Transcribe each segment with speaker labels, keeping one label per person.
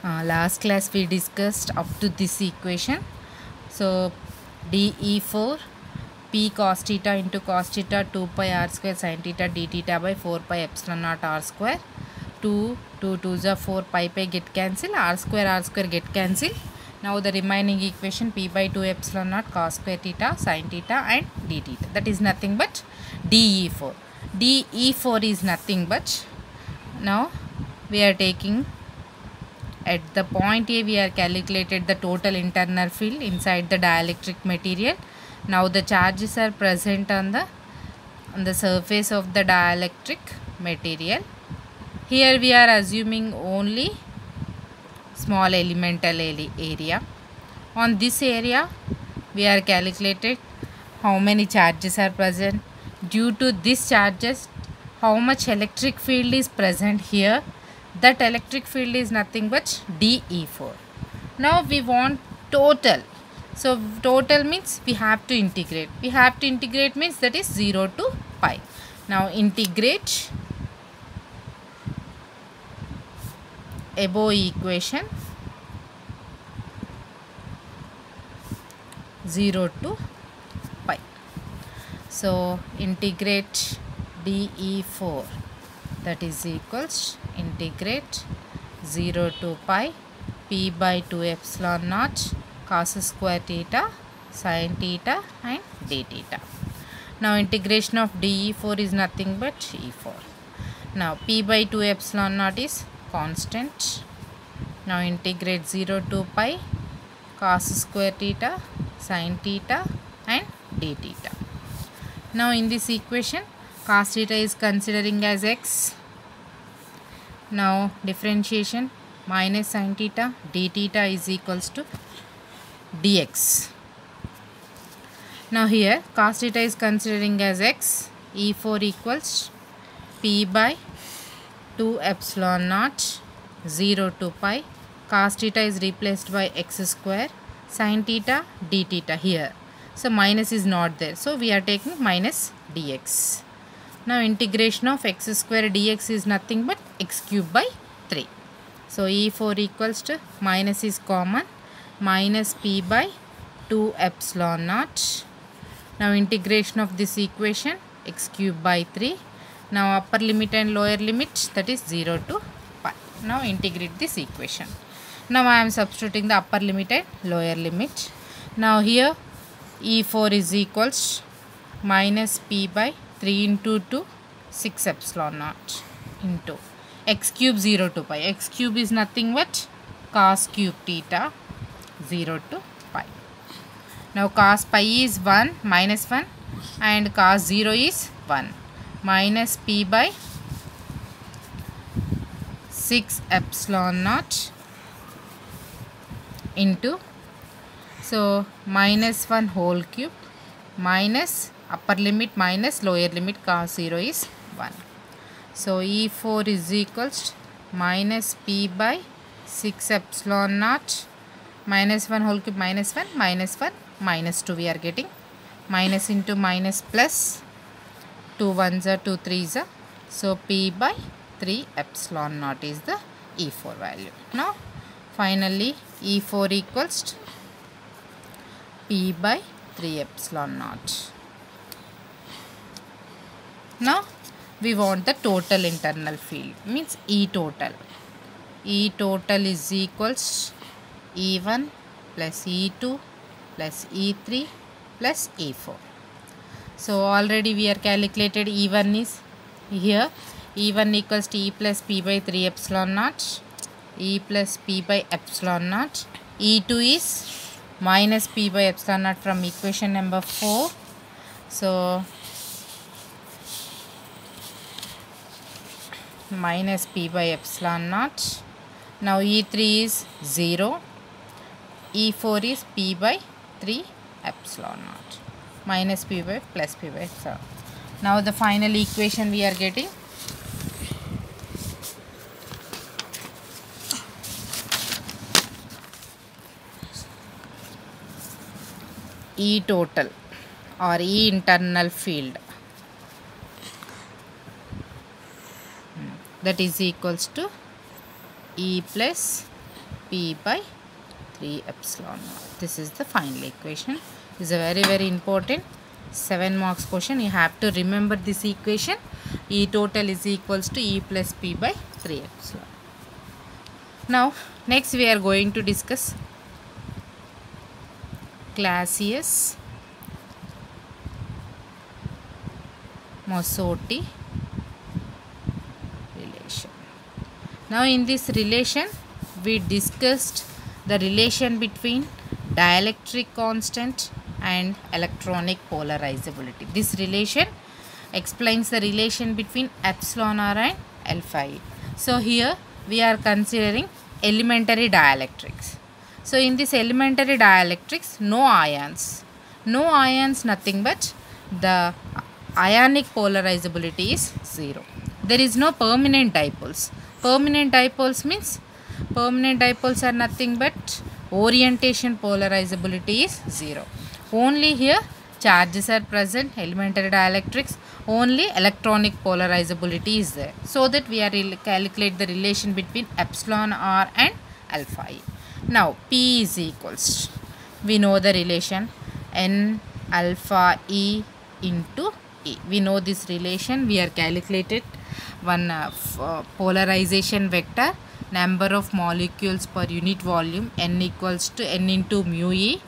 Speaker 1: Last class we discussed up to this equation. So dE4 p cos theta into cos theta 2 pi r square sin theta d theta by 4 pi epsilon naught r square. 2 2s are 4, pi get cancel, r square get cancel. Now the remaining equation p by 2 epsilon naught cos square theta sin theta and d theta, that is nothing but dE4. dE4 is nothing but, now we are taking at the point A we are calculated the total internal field inside the dielectric material. Now the charges are present on the surface of the dielectric material. Here we are assuming only small elemental area. On this area we are calculated how many charges are present. Due to these charges, how much electric field is present here. That electric field is nothing but dE4. Now we want total. So total means we have to integrate. We have to integrate means that is 0 to pi. Now integrate above equation 0 to pi. So integrate dE4, that is equals integrate 0 to pi p by 2 epsilon naught cos square theta sin theta and d theta. Now integration of dE4 is nothing but E4. Now p by 2 epsilon naught is constant. Now integrate 0 to pi cos square theta sin theta and d theta. Now in this equation cos theta is considering as x. Now differentiation minus sin theta d theta is equals to dx. Now here cos theta is considering as x. E4 equals p by 2 epsilon naught 0 to pi cos theta is replaced by x square sin theta d theta here. So minus is not there, so we are taking minus dx. Now integration of x square dx is nothing but x cube by 3. So E4 equals to minus is common, minus p by 2 epsilon naught. Now integration of this equation x cube by 3. Now upper limit and lower limit, that is 0 to pi. Now integrate this equation. Now I am substituting the upper limit and lower limit. Now here E4 is equals minus p by 3 into 2 6 epsilon naught into x cube 0 to pi. X cube is nothing but cos cube theta 0 to pi. Now cos pi is 1 minus 1 and cos 0 is 1 minus p by 6 epsilon naught into, so minus 1 whole cube minus upper limit minus lower limit cos 0 is 1. So E4 is equals minus p by 6 epsilon naught minus 1 whole cube minus 1 minus 2 we are getting, minus into minus plus 2 1s are 2 3s are, so p by 3 epsilon naught is the E4 value. Now finally E4 equals p by 3 epsilon naught. Now we want the total internal field, means E total. E total is equals E1 plus E2 plus E3 plus E4. So already we are calculated E1 is here. E1 equals to E plus p by 3 epsilon naught, E plus p by epsilon naught. E2 is minus p by epsilon naught from equation number 4. So minus p by epsilon naught. Now E3 is 0. E4 is p by 3 epsilon naught minus p by plus p by epsilon. Now the final equation we are getting E total or E internal field, that is equals to E plus P by 3 epsilon naught. This is the final equation. This is a very important 7 marks question. You have to remember this equation. E total is equals to E plus P by 3 epsilon. Now next we are going to discuss Clausius-Mossotti relation. Now in this relation we discussed the relation between dielectric constant and electronic polarizability. This relation explains the relation between epsilon r and alpha e. So here we are considering elementary dielectrics. So in this elementary dielectrics, no ions nothing but the ionic polarizability is 0. There is no permanent dipoles. Permanent dipoles means permanent dipoles are nothing but orientation polarizability is 0. Only here charges are present, elementary dielectrics, only electronic polarizability is there. So that we are calculate the relation between epsilon r and alpha e. Now P is equals, we know the relation n alpha e into e. We know this relation. We are calculated one polarization vector, number of molecules per unit volume, n equals to n into mu e.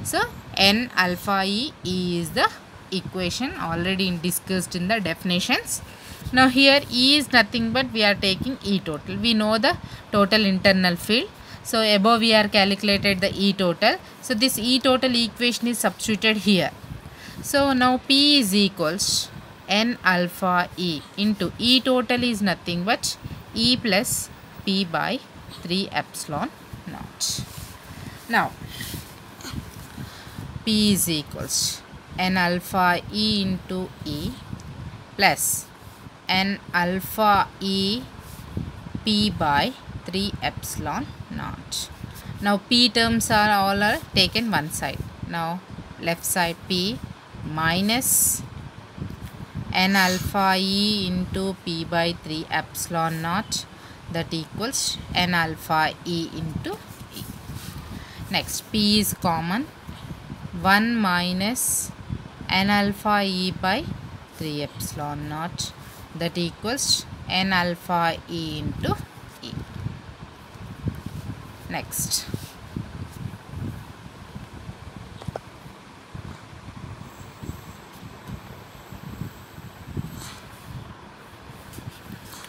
Speaker 1: So n alpha e is the equation already discussed in the definitions. Now here E is nothing but we are taking E total. We know the total internal field. So above we are calculated the E total. So this E total equation is substituted here. So now P is equals n alpha E into E total is nothing but E plus P by 3 epsilon naught. Now P is equals n alpha E into E plus n alpha E P by 3 epsilon naught. Now P terms are all taken one side. Now left side P minus n alpha E into P by 3 epsilon naught, that equals n alpha E into E. Next P is common, 1 minus n alpha E by 3 epsilon naught, that equals n alpha E into E. Next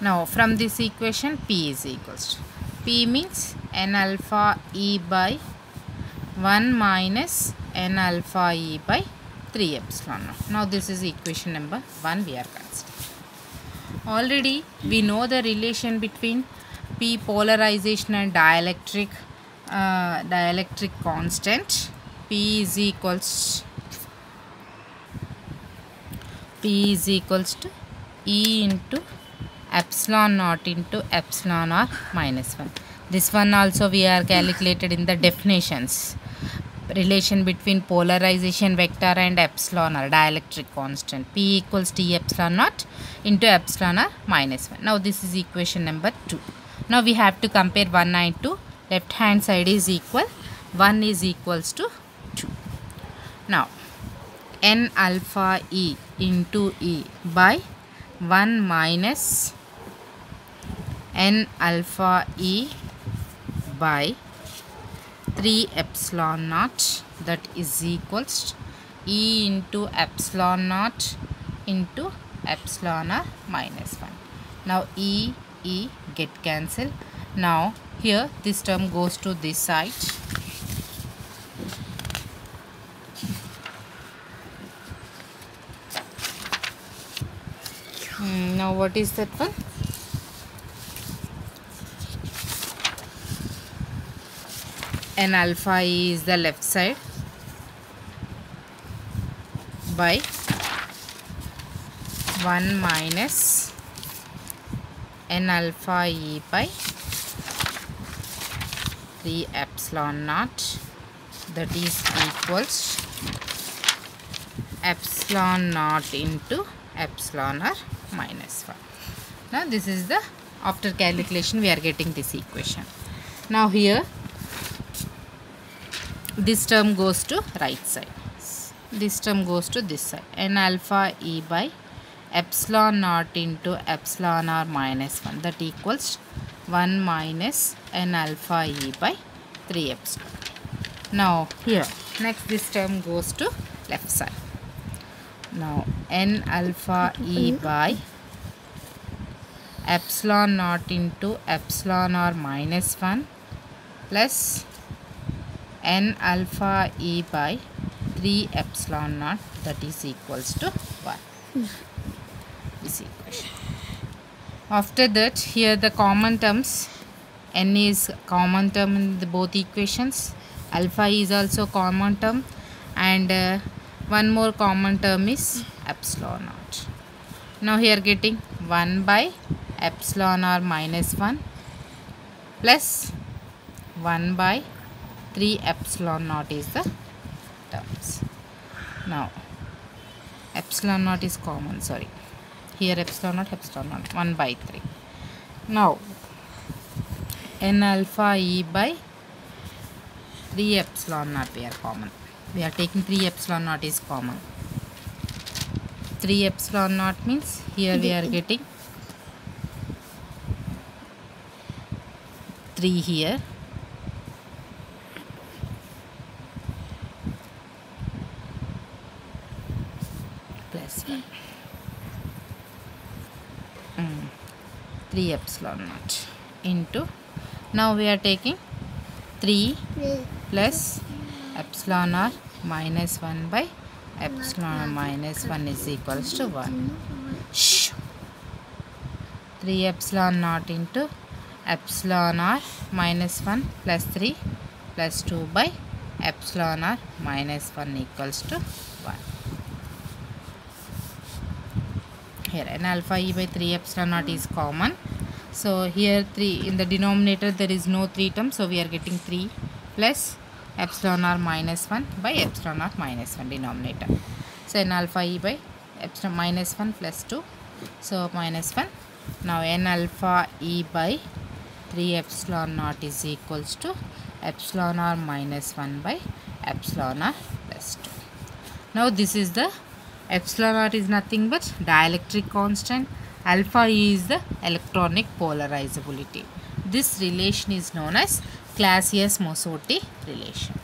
Speaker 1: now from this equation P is equals to, P means n alpha E by 1 minus n alpha E by 3 epsilon naught. Now this is equation number 1 we are considering. Already we know the relation between P polarization and dielectric constant. P is equals to E into epsilon naught into epsilon r minus 1. This one also we are calculated in the definitions. Relation between polarization vector and epsilon r dielectric constant. P equals T epsilon naught into epsilon r minus 1. Now this is equation number 2. Now we have to compare 1 and 2. Left hand side is equal, 1 is equals to 2. Now n alpha E into E by 1 minus n alpha E by 3 epsilon naught, that is equals to E into epsilon naught into epsilon r minus 1. Now E get cancelled. Now here this term goes to this side. Now what is that one? N alpha E is the left side by 1 minus n alpha E by 3 epsilon naught, that is equals epsilon naught into epsilon r minus 1. Now this is the, after calculation we are getting this equation. Now here this term goes to right side. This term goes to this side. N alpha E by epsilon naught into epsilon r minus 1, that equals 1 minus n alpha E by 3 epsilon. Now here next this term goes to left side. Now n alpha E by epsilon naught into epsilon r minus 1 plus n alpha E by 3 epsilon naught, that is equals to 1. This equation. After that, here the common terms, n is common term in the both equations, alpha is also common term, and one more common term is epsilon naught. Now here getting 1 by epsilon r minus 1 plus 1 by 3 epsilon naught is the terms. Now epsilon naught is common, sorry, here epsilon naught 1 by 3. Now n alpha E by 3 epsilon naught we are common. We are taking 3 epsilon naught is common. 3 epsilon naught means here we are getting 3 here, plus 1. 3 epsilon naught into, now we are taking 3 plus epsilon r minus 1 by epsilon r minus 1 is equals to 1. 3 epsilon naught into epsilon r minus 1 plus 3 plus 2 by epsilon r minus 1 equals to 1. Here n alpha E by 3 epsilon naught is common. So here 3 in the denominator there is no 3 term, so we are getting 3 plus epsilon r minus 1 by epsilon r minus 1 denominator. So n alpha E by epsilon minus 1 plus 2, so minus 1. Now n alpha E by 3 epsilon naught is equals to epsilon r minus 1 by epsilon r plus 2. Now this is the epsilon r is nothing but dielectric constant, alpha E is the electronic polarizability. This relation is known as Clausius-Mosotty relation.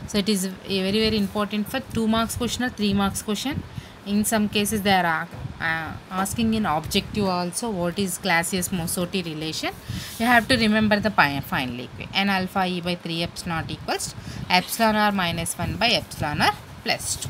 Speaker 1: So it is very important for 2 marks question or 3 marks question. In some cases they are asking in objective also what is Clausius-Mosotty relation. You have to remember the final equation. N alpha E by 3 epsilon naught equals epsilon r minus 1 by epsilon r plus 2.